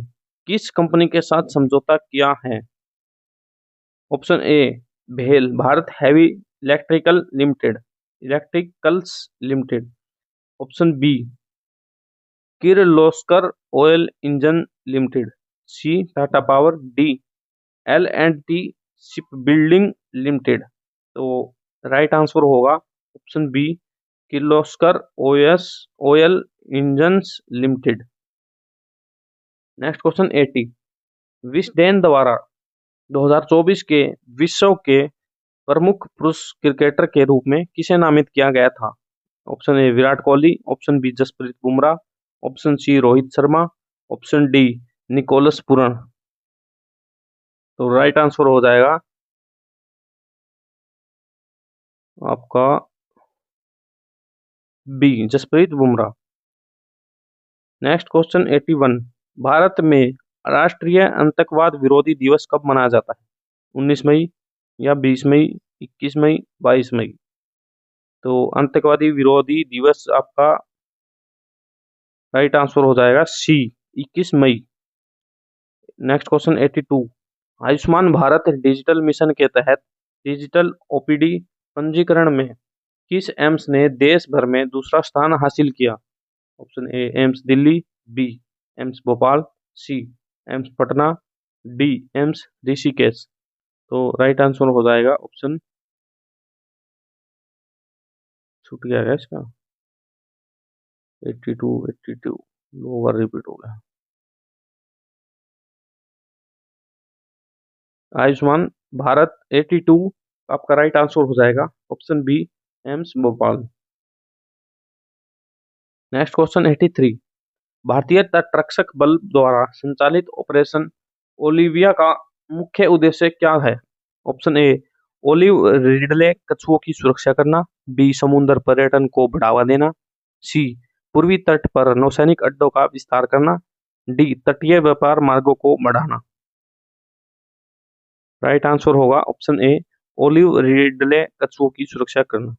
किस कंपनी के साथ समझौता किया है? ऑप्शन ए भेल Bharat heavy electricals limited, option B Kirloskar oil engine limited, C Tata power, D L and T ship building limited. तो राइट आंसर होगा option B Kirloskar oil engines limited. Next question 80। Wisden द्वारा 2024 के विश्व के प्रमुख पुरुष क्रिकेटर के रूप में किसे नामित किया गया था? Option A Virat Kohli, option B Jasprit Bumrah, option C Rohit Sharma, option D Nicholas Pooran. तो राइट आंसर हो जाएगा आपका B Jasprit Bumrah. Next question 81। भारत में राष्ट्रीय आतंकवाद विरोधी दिवस कब मनाया जाता है? 19 मई या 20 मई, 21 मई, 22 मई? तो आतंकवादी विरोधी दिवस आपका राइट आंसर हो जाएगा सी 21 मई। Next question 82। Ayushman Bharat digital mission के तहत डिजिटल ओपीडी पंजीकरण में किस एम्स ने देश भर में दूसरा स्थान हासिल किया? Option A AIIMS Delhi, B AIIMS Bhopal, C AIIMS Patna, D AIIMS Rishikesh. तो राइट आंसर हो जाएगा ऑप्शन, छूट गया है इसका, 82 दो बार रिपीट हो गया। आयुष्मान भारत 82 आपका राइट आंसर हो जाएगा option B AIIMS Bhopal. Next question 83। भारतीय तटरक्षक बल द्वारा संचालित ऑपरेशन ओलिविया का मुख्य उद्देश्य क्या है? ऑप्शन ए ओलिव रिडले कछुओं की सुरक्षा करना, बी समुद्र पर्यटन को बढ़ावा देना, सी पूर्वी तट पर नौसैनिक अड्डों का विस्तार करना, डी तटीय व्यापार मार्गों को बढ़ाना। राइट आंसर होगा ऑप्शन ए ओलिव रिडले कछुओं की सुरक्षा करना।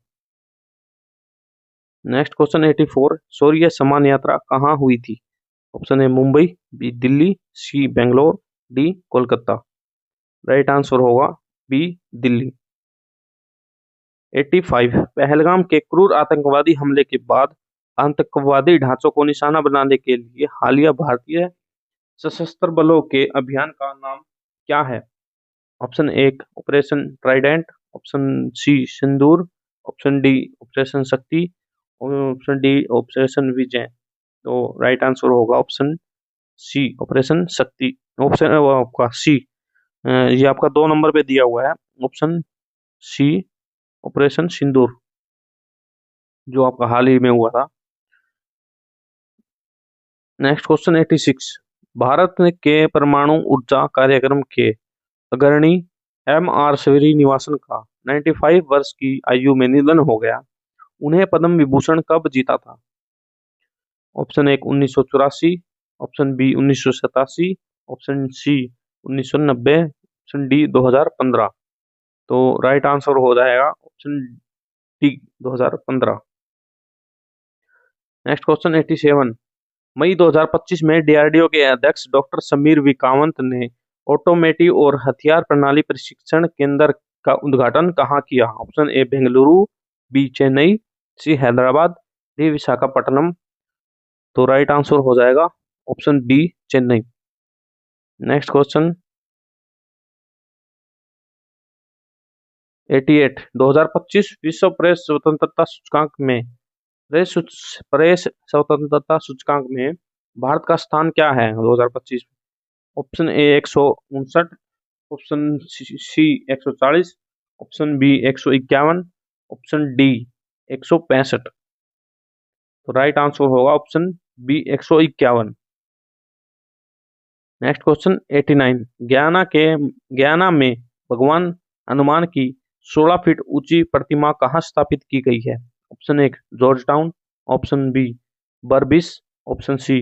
Next question 84। शौर्य सम्मान यात्रा कहाँ हुई थी? Option A Mumbai, B Delhi, C Bangalore, D Kolkata. Right answer होगा बी दिल्ली। 85। पहलगाम के क्रूर आतंकवादी हमले के बाद आतंकवादी ढांचों को निशाना बनाने के लिए हालिया भारतीय सशस्त्र बलों के अभियान का नाम क्या है? ऑप्शन एक ऑपरेशन ट्राइडेंट, ऑप्शन सी सिंदूर, ऑप्शन डी ऑपरेशन शक्ति, ऑप्शन डी ऑपरेशन विजय। तो राइट आंसर होगा ऑप्शन सी ऑपरेशन शक्ति। ऑप्शन आपका सी, ये आपका 2 नंबर पे दिया हुआ है ऑप्शन सी ऑपरेशन सिंदूर, जो आपका हाल ही में हुआ था। Next question 86। भारत के परमाणु ऊर्जा कार्यक्रम के अग्रणी एम आर श्रीनिवासन का 95 वर्ष की आयु में निधन हो गया। उन्हें पद्म विभूषण कब जीता था? ऑप्शन एक 1984, option B 1987, option C 1990, option D 2015। तो राइट आंसर हो जाएगा ऑप्शन डी 2015। Next question 87। मई 2025 में डीआरडीओ के अध्यक्ष डॉक्टर समीर विकावंत ने ऑटोमेटिव और हथियार प्रणाली प्रशिक्षण केंद्र का उद्घाटन कहाँ किया? Option A Bengaluru, B Chennai, C Hyderabad, D Visakhapatnam. तो राइट आंसर हो जाएगा option B Chennai. Next question 88 2025 विश्व प्रेस स्वतंत्रता सूचकांक में प्रेस स्वतंत्रता सूचकांक में भारत का स्थान क्या है 2025? Option A 159, option C 140, option B 151, option D 165। तो राइट आंसर होगा option B 151। Next question 89 Guyana में भगवान हनुमान की 16 फीट ऊंची प्रतिमा कहाँ स्थापित की गई है? ऑप्शन एक Georgetown, option B Berbice, option C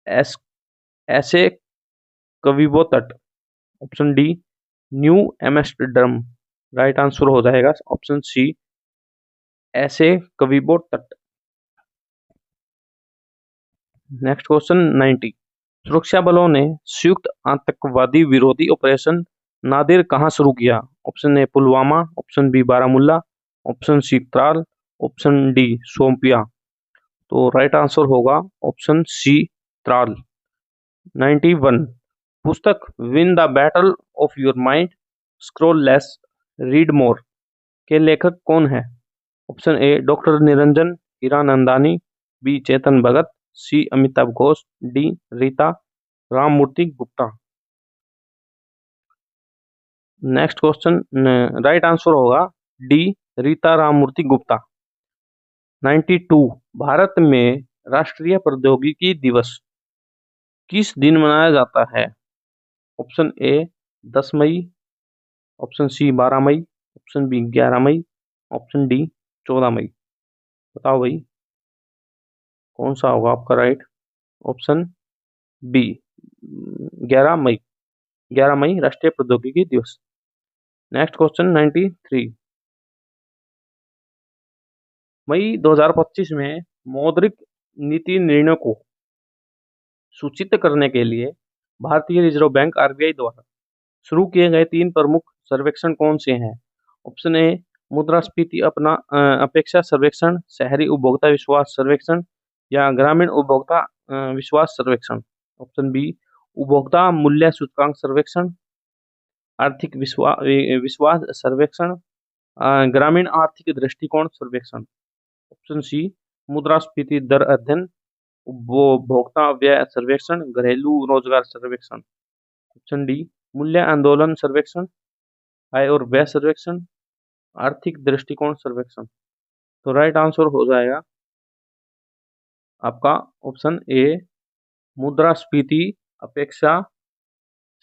Essequibo तट, option D New Amsterdam. Right answer हो जाएगा ऑप्शन सी ऐसे कविबो तट। नेक्स्ट क्वेश्चन 90 सुरक्षा बलों ने संयुक्त आतंकवादी विरोधी ऑपरेशन नादिर कहां शुरू किया? Option A Pulwama, option B Baramulla, option C Tral, option D Shopian. तो राइट आंसर होगा ऑप्शन सी त्राल। 91 पुस्तक win the battle of your mind scroll less read more के लेखक कौन है? Option A doctor Niranjan Hiranandani, B Chetan Bhagat, C Amitabh Ghosh, D Rita Ramamurthy Gupta. Next question right answer होगा D Rita Ramamurthy Gupta. 92 भारत में राष्ट्रीय प्रौद्योगिकी दिवस किस दिन मनाया जाता है? ऑप्शन ए 10 मई, ऑप्शन सी 12 मई, ऑप्शन बी 11 मई, ऑप्शन डी 14 मई। बताओ भाई कौन सा होगा आपका राइट? ऑप्शन बी 11 मई। 11 मई राष्ट्रीय प्रौद्योगिकी दिवस। नेक्स्ट क्वेश्चन 93 मई 2025 में मौद्रिक नीति निर्णयों को सूचित करने के लिए भारतीय रिजर्व बैंक आरबीआई द्वारा शुरू किए गए 3 प्रमुख सर्वेक्षण कौन से हैं? ऑप्शन ए मुद्रास्फीति अपेक्षा सर्वेक्षण, शहरी उपभोक्ता विश्वास सर्वेक्षण या ग्रामीण उपभोक्ता विश्वास सर्वेक्षण। ऑप्शन बी उपभोक्ता मूल्य सूचकांक सर्वेक्षण, आर्थिक विश्वास सर्वेक्षण, ग्रामीण आर्थिक दृष्टिकोण सर्वेक्षण। ऑप्शन सी मुद्रास्फीति दर अध्ययन, उपभोक्ता व्यय सर्वेक्षण, घरेलू रोजगार सर्वेक्षण। ऑप्शन डी मूल्य आंदोलन सर्वेक्षण, आय और व्यय सर्वेक्षण, आर्थिक दृष्टिकोण सर्वेक्षण। तो राइट आंसर हो जाएगा आपका ऑप्शन ए मुद्रास्फीति अपेक्षा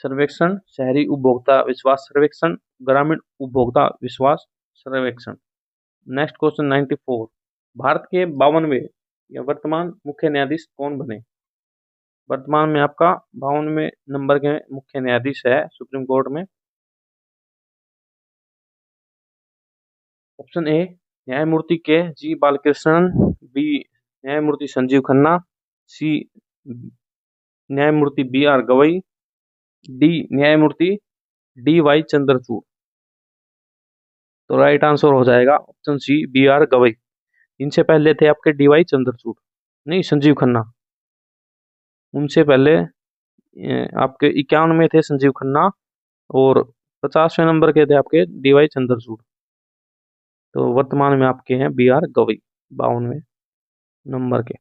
सर्वेक्षण, शहरी उपभोक्ता विश्वास सर्वेक्षण, ग्रामीण उपभोक्ता विश्वास सर्वेक्षण। नेक्स्ट क्वेश्चन 94 भारत के 52वें या वर्तमान मुख्य न्यायाधीश कौन बने? वर्तमान में आपका 52वें नंबर के मुख्य न्यायाधीश है सुप्रीम कोर्ट में। ऑप्शन ए न्यायमूर्ति के जी बालकृष्णन, बी न्यायमूर्ति संजीव खन्ना, सी न्यायमूर्ति बी आर गवई, डी न्यायमूर्ति डी वाई चंद्रचूड़। तो राइट आंसर हो जाएगा option C B R Gavai. इनसे पहले थे आपके डी वाई चंद्रचूड़, नहीं संजीव खन्ना। उनसे पहले आपके 51 में थे संजीव खन्ना और 50वें नंबर के थे आपके डी वाई चंद्रचूड़। तो वर्तमान में आपके हैं बी आर गवई 52वें नंबर के।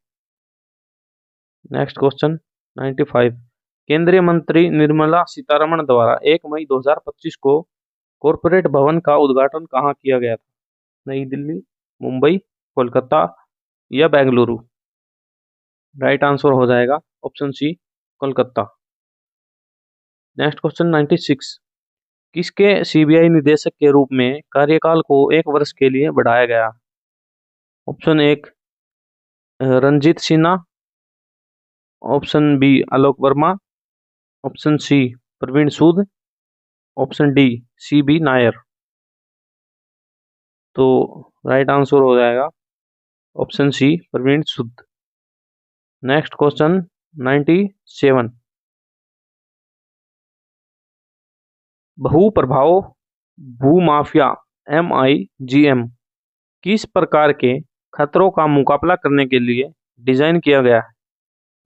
नेक्स्ट क्वेश्चन 95 केंद्रीय मंत्री निर्मला सीतारमण द्वारा 1 मई 2025 को कॉरपोरेट भवन का उद्घाटन कहाँ किया गया था? नई दिल्ली, मुंबई, कोलकाता या बेंगलुरु। राइट आंसर हो जाएगा option C Kolkata. Next question 96 किसके सीबीआई निदेशक के रूप में कार्यकाल को 1 वर्ष के लिए बढ़ाया गया? ऑप्शन एक Ranjit Sinha, option B Alok Verma, option C Praveen Sood, option D C B Nair. तो राइट आंसर हो जाएगा option C Praveen Sood. Next question 97 भूप्रभाव भूमाफिया MIGM किस प्रकार के खतरों का मुकाबला करने के लिए डिजाइन किया गया है?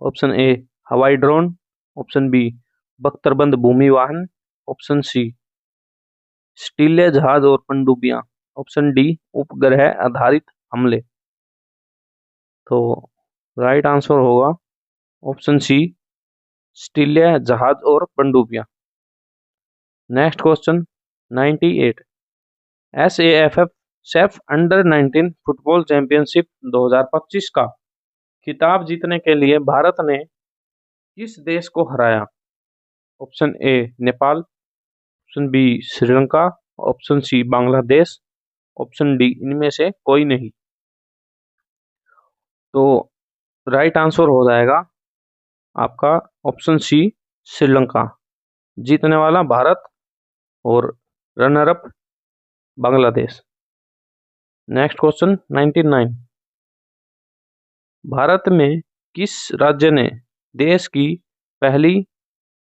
ऑप्शन ए हवाई ड्रोन, ऑप्शन बी बख्तरबंद भूमि वाहन, ऑप्शन सी स्टील्य जहाज और पनडुब्बियां, ऑप्शन डी उपग्रह आधारित हमले। तो राइट आंसर होगा ऑप्शन सी स्टील्य जहाज और पनडुब्बियां। Next question 98 SAFF SAFF under 19 football championship 2025 का खिताब जीतने के लिए भारत ने किस देश को हराया? Option A Nepal, option B Sri Lanka, option C Bangladesh, option D इनमें से कोई नहीं। तो राइट आंसर हो जाएगा आपका ऑप्शन सी श्रीलंका। जीतने वाला भारत और runner up Bangladesh. Next question 99 Bharat में किस राज्य ने देश की पहली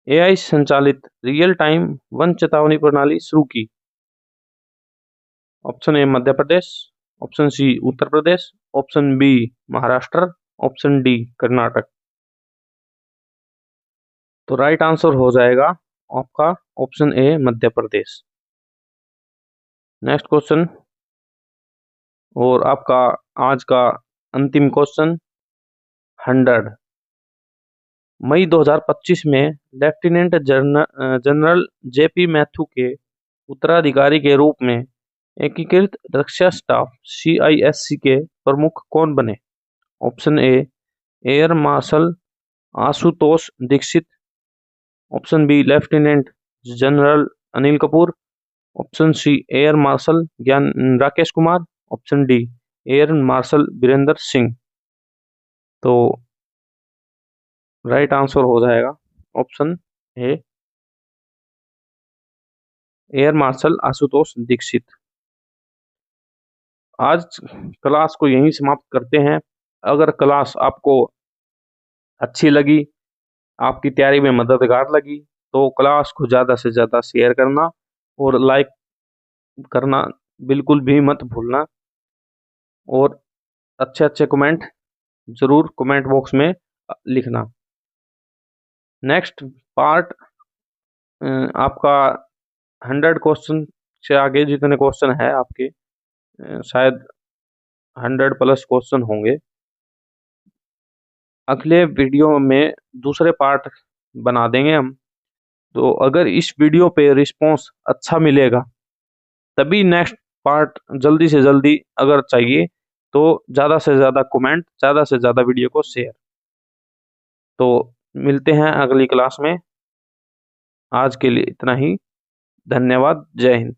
AI संचालित रियल टाइम वन चेतावनी प्रणाली शुरू की? Option A Madhya Pradesh, option C Uttar Pradesh, option B Maharashtra, option D Karnataka. तो राइट आंसर हो जाएगा आपका option A Madhya Pradesh. Next question और आपका आज का अंतिम क्वेश्चन 100 मई 2025 में लेफ्टिनेंट जनरल JP मैथ्यू के उत्तराधिकारी के रूप में एकीकृत रक्षा स्टाफ CISC के प्रमुख कौन बने? Option A air marshal Ashutosh Dixit, option B lieutenant general Anil Kapoor, option C air marshal Rakesh Kumar, option D air marshal Birendra Singh. तो राइट आंसर हो जाएगा option A air marshal Ashutosh Dixit. आज क्लास को यहीं समाप्त करते हैं। अगर क्लास आपको अच्छी लगी, आपकी तैयारी में मददगार लगी, तो क्लास को ज़्यादा से ज़्यादा शेयर करना और लाइक करना बिल्कुल भी मत भूलना, और अच्छे अच्छे कमेंट ज़रूर कमेंट बॉक्स में लिखना। नेक्स्ट पार्ट आपका 100 क्वेश्चन से आगे जितने क्वेश्चन है आपके शायद 100+ क्वेश्चन होंगे। अगले वीडियो में दूसरे पार्ट बना देंगे हम। तो अगर इस वीडियो पे रिस्पॉन्स अच्छा मिलेगा तभी नेक्स्ट पार्ट जल्दी से जल्दी अगर चाहिए तो ज़्यादा से ज़्यादा कमेंट, ज़्यादा से ज़्यादा वीडियो को शेयर। तो मिलते हैं अगली क्लास में। आज के लिए इतना ही। धन्यवाद। जय हिंद।